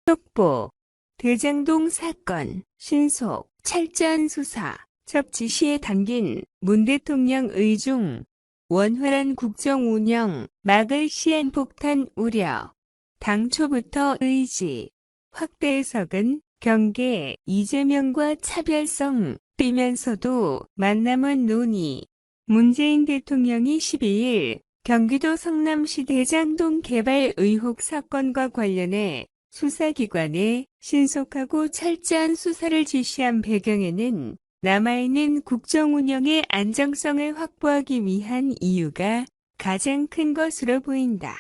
속보, 대장동 사건, 신속, 철저한 수사, 첫 지시에 담긴 문 대통령 의중, 원활한 국정 운영, 막을 시한폭탄 우려, 당초부터 의지, 확대 해석은 경계, 이재명과 차별성, 띠면서도 만남은 논의. 문재인 대통령이 12일 경기도 성남시 대장동 개발 의혹 사건과 관련해 수사기관에 신속하고 철저한 수사를 지시한 배경에는 남아있는 국정 운영의 안정성을 확보하기 위한 이유가 가장 큰 것으로 보인다.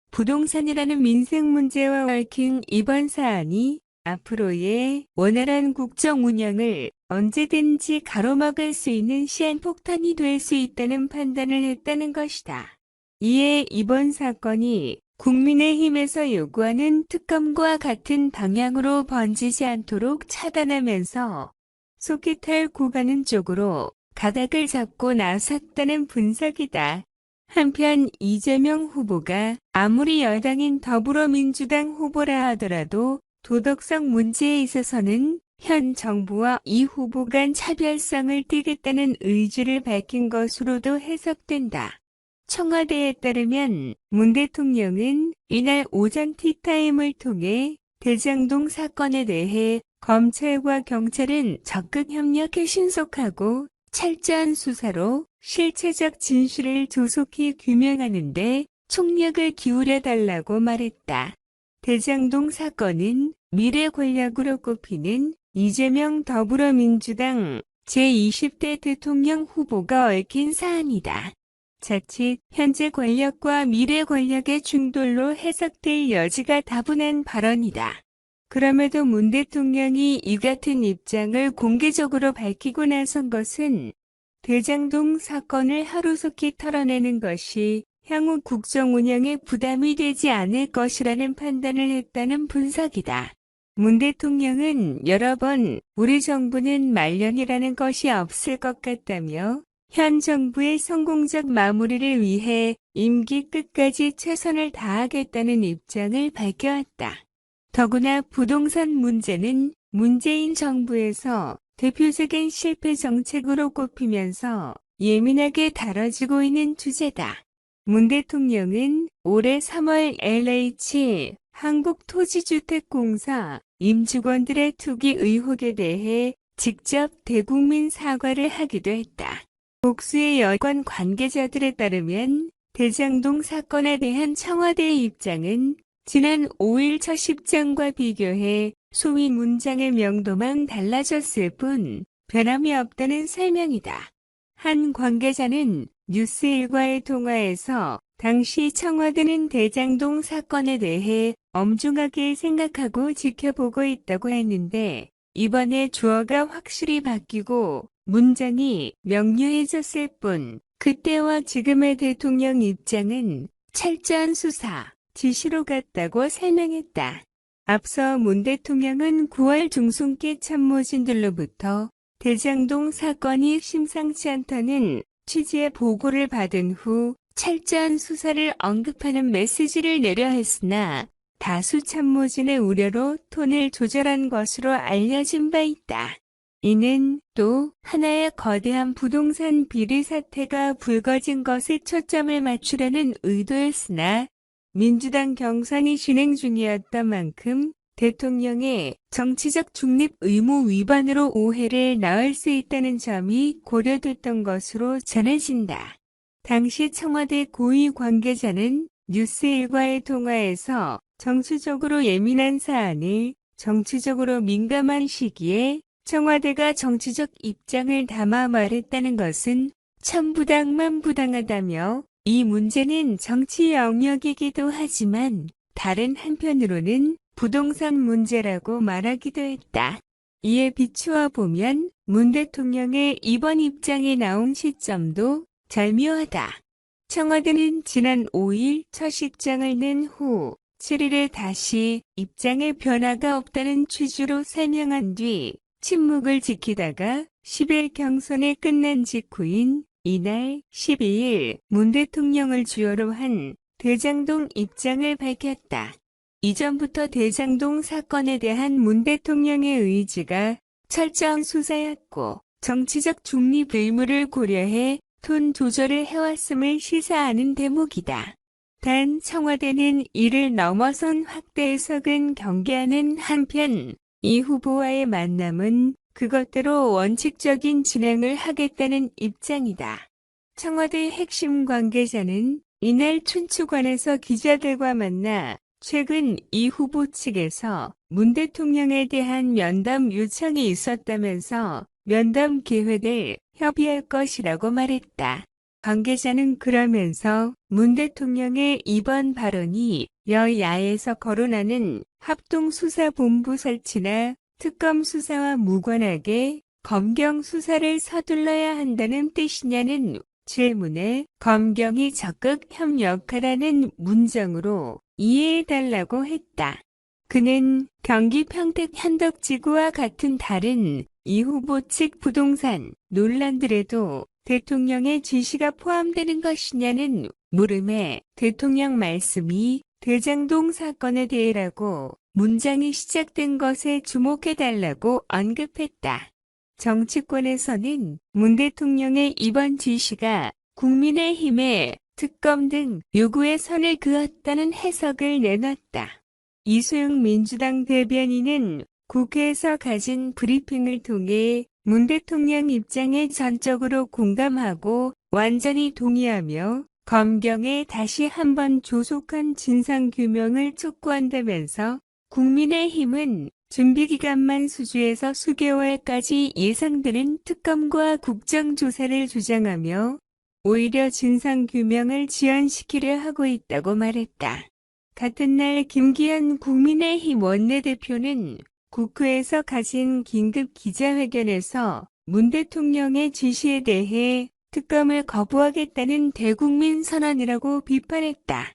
부동산이라는 민생 문제와 얽힌 이번 사안이 앞으로의 원활한 국정 운영을 언제든지 가로막을 수 있는 시한폭탄이 될 수 있다는 판단을 했다는 것이다. 이에 이번 사건이 국민의힘에서 요구하는 특검과 같은 방향으로 번지지 않도록 차단하면서 속기탈 구가는 쪽으로 가닥을 잡고 나섰다는 분석이다. 한편 이재명 후보가 아무리 여당인 더불어민주당 후보라 하더라도 도덕성 문제에 있어서는 현 정부와 이 후보 간 차별성을 띠겠다는 의지를 밝힌 것으로도 해석된다. 청와대에 따르면 문 대통령은 이날 오전 티타임을 통해 대장동 사건에 대해 검찰과 경찰은 적극 협력해 신속하고 철저한 수사로 실체적 진실을 조속히 규명하는 데 총력을 기울여달라고 말했다. 대장동 사건은 미래 권력으로 꼽히는 이재명 더불어민주당 제20대 대통령 후보가 얽힌 사안이다. 자칫 현재 권력과 미래 권력의 충돌로 해석될 여지가 다분한 발언이다. 그럼에도 문 대통령이 이 같은 입장을 공개적으로 밝히고 나선 것은 대장동 사건을 하루속히 털어내는 것이 향후 국정 운영에 부담이 되지 않을 것이라는 판단을 했다는 분석이다. 문 대통령은 여러 번 우리 정부는 말년이라는 것이 없을 것 같다며 현 정부의 성공적 마무리를 위해 임기 끝까지 최선을 다하겠다는 입장을 밝혀왔다. 더구나 부동산 문제는 문재인 정부에서 대표적인 실패 정책으로 꼽히면서 예민하게 다뤄지고 있는 주제다. 문 대통령은 올해 3월 LH 한국토지주택공사 임직원들의 투기 의혹에 대해 직접 대국민 사과를 하기도 했다. 복수의 여권 관계자들에 따르면 대장동 사건에 대한 청와대의 입장은 지난 5일 첫 입장과 비교해 소위 문장의 명도만 달라졌을 뿐 변함이 없다는 설명이다. 한 관계자는 뉴스일과의 통화에서 당시 청와대는 대장동 사건에 대해 엄중하게 생각하고 지켜보고 있다고 했는데 이번에 주어가 확실히 바뀌고 문장이 명료해졌을 뿐 그때와 지금의 대통령 입장은 철저한 수사, 지시로 같다고 설명했다. 앞서 문 대통령은 9월 중순께 참모진들로부터 대장동 사건이 심상치 않다는 취지의 보고를 받은 후 철저한 수사를 언급하는 메시지를 내려 했으나 다수 참모진의 우려로 톤을 조절한 것으로 알려진 바 있다. 이는 또 하나의 거대한 부동산 비리 사태가 불거진 것에 초점을 맞추려는 의도였으나 민주당 경선이 진행 중이었던 만큼 대통령의 정치적 중립 의무 위반으로 오해를 낳을 수 있다는 점이 고려됐던 것으로 전해진다. 당시 청와대 고위 관계자는 뉴스일과의 통화에서 정치적으로 예민한 사안을 정치적으로 민감한 시기에 청와대가 정치적 입장을 담아 말했다는 것은 천부당만부당하다며 이 문제는 정치 영역이기도 하지만 다른 한편으로는 부동산 문제라고 말하기도 했다. 이에 비추어 보면 문 대통령의 이번 입장이 나온 시점도 절묘하다. 청와대는 지난 5일 첫 입장을 낸 후 7일에 다시 입장에 변화가 없다는 취지로 설명한 뒤 침묵을 지키다가 10일 경선이 끝난 직후인 이날 12일 문 대통령을 주요로 한 대장동 입장을 밝혔다. 이전부터 대장동 사건에 대한 문 대통령의 의지가 철저한 수사였고 정치적 중립 의무를 고려해 톤 조절을 해왔음을 시사하는 대목이다. 단 청와대는 이를 넘어선 확대 해석은 경계하는 한편 이 후보와의 만남은 그것대로 원칙적인 진행을 하겠다는 입장이다. 청와대 핵심 관계자는 이날 춘추관에서 기자들과 만나 최근 이 후보 측에서 문 대통령에 대한 면담 요청이 있었다면서 면담 계획을 협의할 것이라고 말했다. 관계자는 그러면서 문 대통령의 이번 발언이 여야에서 거론하는 합동수사본부 설치나 특검 수사와 무관하게 검경 수사를 서둘러야 한다는 뜻이냐는 질문에 검경이 적극 협력하라는 문장으로 이해해달라고 했다. 그는 경기 평택 현덕지구와 같은 다른 이 후보 측 부동산 논란들에도 대통령의 지시가 포함되는 것이냐는 물음에 대통령 말씀이 대장동 사건에 대해라고 문장이 시작된 것에 주목해달라고 언급했다. 정치권에서는 문 대통령의 이번 지시가 국민의힘의 특검 등 요구에 선을 그었다는 해석을 내놨다. 이소영 민주당 대변인은 국회에서 가진 브리핑을 통해 문 대통령 입장에 전적으로 공감하고 완전히 동의하며 검경에 다시 한번 조속한 진상규명을 촉구한다면서 국민의힘은 준비기간만 수주해서 수개월까지 예상되는 특검과 국정조사를 주장하며 오히려 진상규명을 지연시키려 하고 있다고 말했다. 같은 날 김기현 국민의힘 원내대표는 국회에서 가진 긴급 기자회견에서 문 대통령의 지시에 대해 특검을 거부하겠다는 대국민 선언이라고 비판했다.